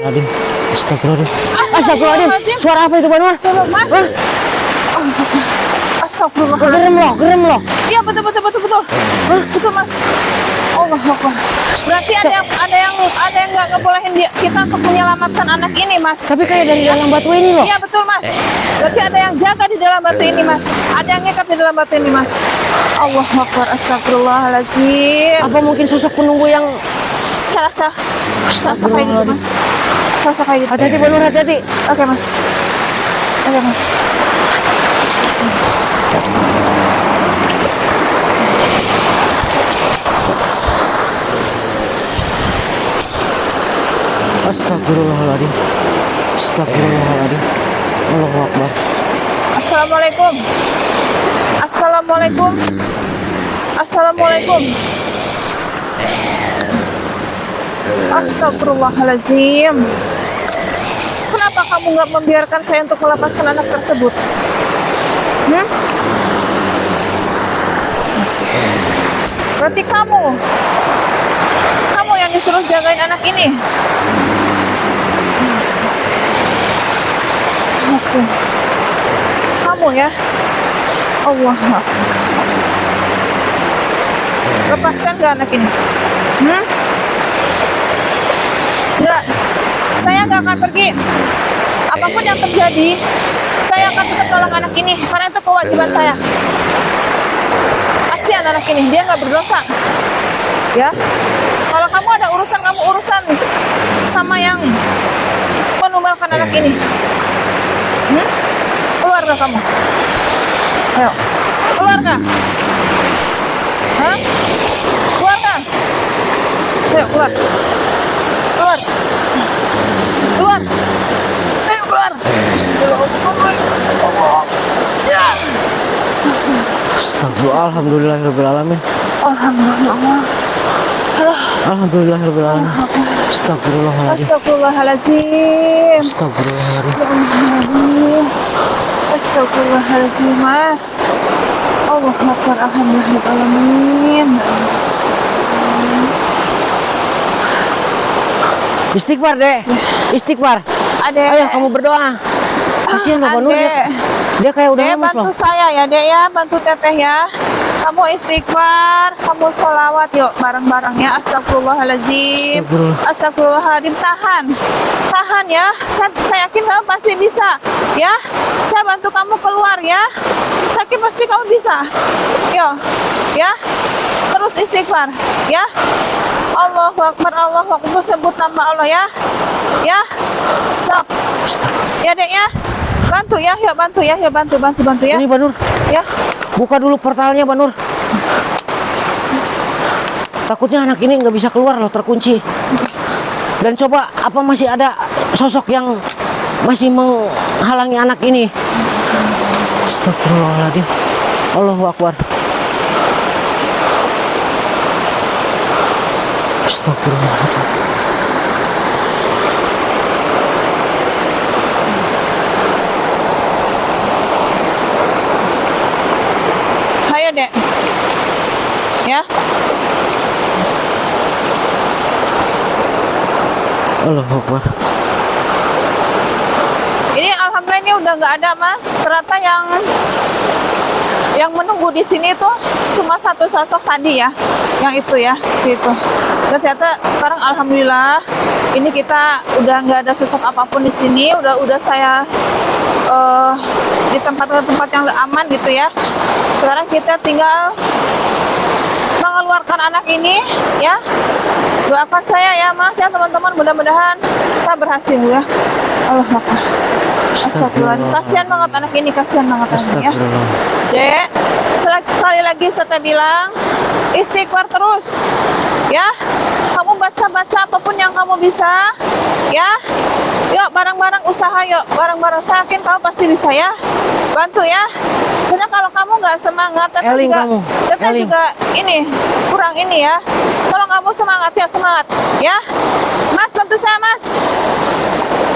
Astagfirullahaladzim. Astagfirullahaladzim. Astagfirullahaladzim. Suara apa itu, Banwar? Mas. Astagfirullah. Gerem loh. Iya betul. Betul Mas. Allah Akbar. Berarti ada yang nggak ngebolehin kita untuk menyelamatkan anak ini, Mas. Tapi kayak dari dalam batu ini loh. Iya betul, Mas. Berarti ada yang jaga di dalam batu ini, Mas. Ada yang ngikat di dalam batu ini, Mas. Allah Akbar. Astagfirullahaladzim. Apa mungkin sosok penunggu yang Rasa kayak gitu, Mas. Rasa kayak gitu. hati-hati, Banwar, hati-hati. Oke, Mas. Astagfirullahaladzim. Astagfirullahaladzim. Allahu Akbar. Assalamualaikum. Astagfirullahaladzim. Kenapa kamu nggak membiarkan saya untuk melepaskan anak tersebut? Berarti kamu yang disuruh jagain anak ini. Oke. Kamu ya. Allah. Lepaskan gak anak ini? Enggak. Saya nggak akan pergi. Apapun yang terjadi, saya akan tetap tolong anak ini karena itu kewajiban saya. Kasihan anak ini, dia nggak berdosa. Ya. Kalau kamu ada urusan, kamu urusan sama yang menumbangkan anak ini. Keluar gak kamu? Ayo. Keluar gak? Hah? Keluar gak? Ayo keluar. Keluar. Ayo keluar. Astagfirullah. Alhamdulillahirrahmanirrahim. Alhamdulillahirrahmanirrahim. Astagfirullahaladzim. Astagfirullahaladzim, Mas. Allah Akbar. Alhamdulillahirrahmanirrahim. Istighfar, Dek. Istighfar. Adek. Ayo kamu berdoa. Kasihan loh Banur. Dia kayak udah lemas loh. Bantu saya ya, Dek ya. Bantu Teteh ya. Kamu istighfar, kamu sholawat yuk bareng-bareng ya. Astagfirullahaladzim. Astagfirullahaladzim. Tahan ya. Saya yakin kamu pasti bisa ya. Saya bantu kamu keluar ya. Saya yakin pasti kamu bisa. Yuk ya. Terus istighfar ya. Allahu Akbar, Allahu Akbar. Sebut nama Allah ya. Ya. Sok. Ya, Dek ya. Bantu ya, yuk bantu ya, yuk bantu ya. Ini Banur. Ya. Buka dulu portalnya, Banur. Takutnya anak ini nggak bisa keluar loh, terkunci. Dan coba apa masih ada sosok yang masih menghalangi anak ini. Astagfirullahaladzim. Allahu Akbar. Astagfirullahaladzim. Ayo, Dek. Ya. Allahu Akbar. Ini alhamdulillah ini udah nggak ada, Mas. Ternyata yang menunggu di sini tuh cuma satu sosok tadi ya, yang itu ya, seperti itu. Dan ternyata sekarang alhamdulillah ini kita udah nggak ada sosok apapun di sini. Udah saya di tempat yang aman gitu ya. Sekarang kita tinggal mengeluarkan anak ini ya. Doakan saya ya, Mas ya, teman-teman, mudah-mudahan saya berhasil ya. Allah Akbar. Astagfirullah. Kasihan banget anak ini, kasihan banget anaknya ya. Dek, sekali lagi saya bilang istighfar terus ya. Kamu baca apapun yang kamu bisa ya. Yuk bareng-bareng usaha, yuk bareng-bareng. Saya yakin kamu pasti bisa ya. Bantu ya. Soalnya kalau kamu nggak semangat, Teteh juga ini kurang ini ya. Tolong kamu semangat ya, semangat ya. Mas, bantu saya, Mas.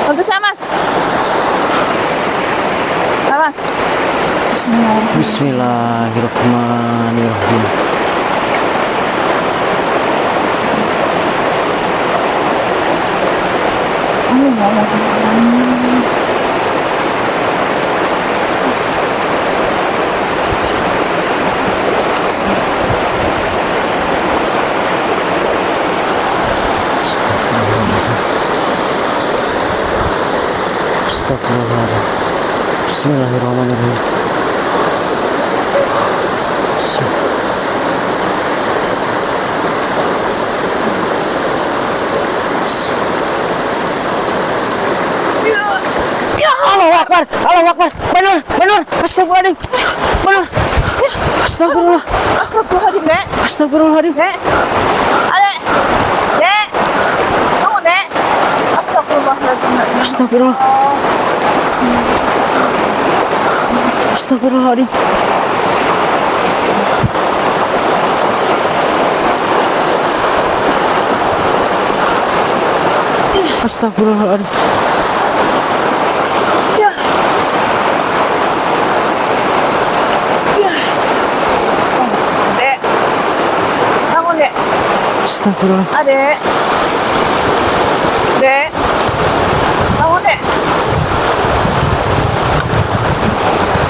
Bantu saya, Mas. Nah, Mas. Bismillahirrahmanirrahim. Astagfirullahaladzim. Bismillahirrahmanirrahim. Allahu Akbar, Allahu Akbar. Benar, benar. Astagfirullahaladzim. Benar. Astagfirullah. Astagfirullahaladzim, Dek. Astagfirullahaladzim. Dek. Adek. Dek. Bangun, Dek. Astagfirullahaladzim. Astagfirullah. Astagfirullahaladzim. Astagfirullahaladzim. Ya. Ya. Dek. Bangun, Dek. Astagfirullah. Adek. Dek. Bangun, Dek.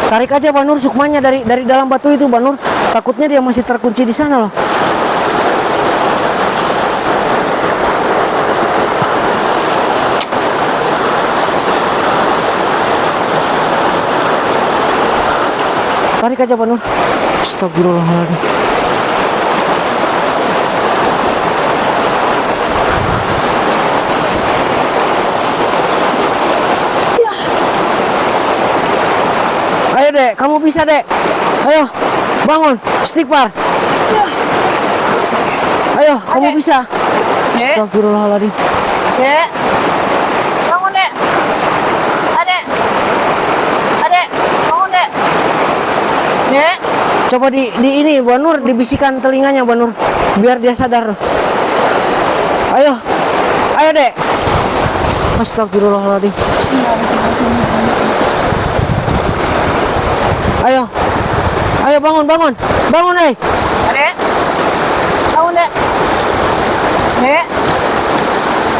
Tarik aja Banur sukmanya dari dalam batu itu Banur. Takutnya dia masih terkunci di sana loh. Tarik aja Banur. Astagfirullahaladzim. Ayo Dek, kamu bisa Dek. Ayo, bangun, istighfar. Ayo, kamu bisa. Dek. Astagfirullahaladzim. Dek. Bangun, Dek. Adek. Adek. Bangun, Dek. Dek. Coba di ini Banur, dibisikkan telinganya Banur, biar dia sadar. Ayo, ayo Dek. Astagfirullahaladzim. Ayo, ayo bangun, bangun, bangun Adek. Bangun, Dek. Dek.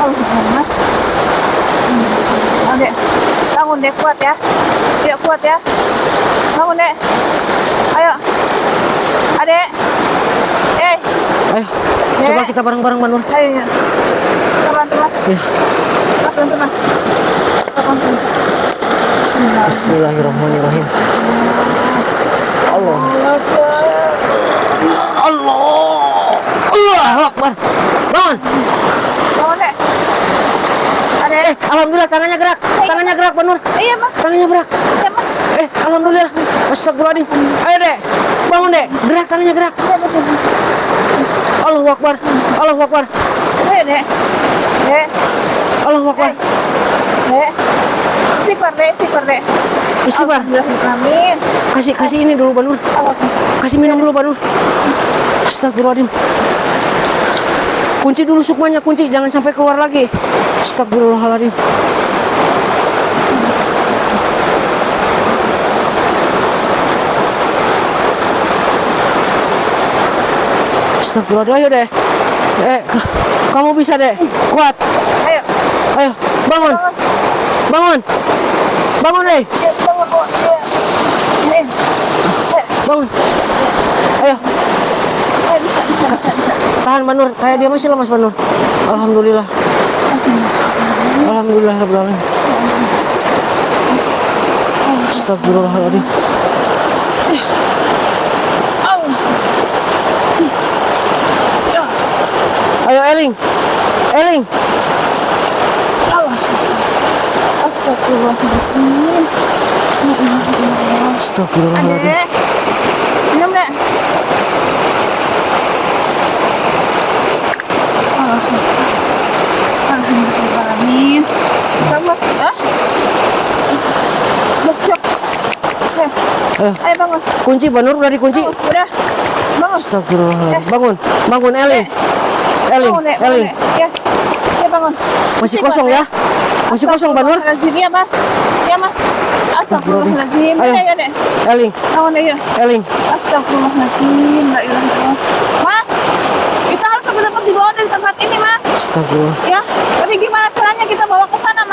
Oh, Mas. Adek. Bangun, Dek. Kuat ya. Dek, kuat ya. Bangun, Dek. Ayo. Adek. Ayo, coba kita bareng-bareng Banur. Ayo, ya. Kita bantu, Mas. Ya. Kita bantu, Mas. Kita bantu, Mas. Bismillah. Bismillahirrahmanirrahim. Allah. Allahu Akbar. Bangun. Bangun, Dek. Adek. Alhamdulillah tangannya gerak. Tangannya gerak Banur. Iya, Mas. Tangannya gerak. Iya, Mas. Alhamdulillah. Astagfirullahaladzim. Ayo Dek. Bangun Dek. Gerak tangannya gerak. Allahu Akbar. Allahu Akbar. Ayo, Dek. Dek. Allahu Akbar. Dek. Istighfar, Dek. Istighfar, Dek. Istighfar. Alhamdulillah. Kasih ini dulu Banur. Kasih minum dulu Banur. Astagfirullahaladzim. Kunci dulu sukmanya, kunci, jangan sampai keluar lagi. Astagfirullahaladzim. Astagfirullahaladzim. Ayo Dek. Kamu bisa Dek. Kuat. Ayo. Ayo, bangun. Bangun. Bangun Dek. Iya, bangun, Bu. Iya. Ini. Bangun. Ayo. Ayo, bisa. Tahan Banur, kayak dia masih lemas Banur. Alhamdulillah. Alhamdulillah Rabbil Alamin. Astagfirullahaladzim. Ayo Eling. Eling. Astagfirullahaladzim. Astagfirullahaladzim. Adek. Minum, Dek. Alhamdulillahirrahmanirrahim. Bangun. Bocok. Ayo bangun. Kunci Banur udah dikunci. Udah. Bangun. Astagfirullahaladzim. Bangun. Bangun Eling. Eling. Bangun, Dek. Eling. Ya. Ya, bangun. Masih kosong ya? Masih kosong Banur. Astagfirullahaladzim. Ya, Mas. Ya, Mas. Astagfirullahaladzim. Ayo. Ya, Dek. Eling. Bangun, ayo. Eling. Astagfirullahaladzim. La ilaha illallah. Mas, kita harus dapat dibawa dari tempat ini, Mas. Astagfirullah. Ya, tapi gimana caranya kita bawa ke sana,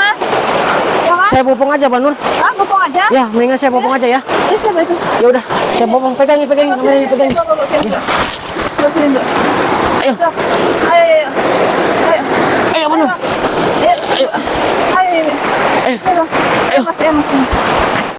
saya bopong aja, Mbak Nur. Ah, bopong aja. Ya, mendingan saya bopong aja ya. Ya, saya itu. Ya udah, saya bopong. Pegangin. Sini, Pegangin. sini, sini, sini. Ayo. Ayo, ayo, ayo.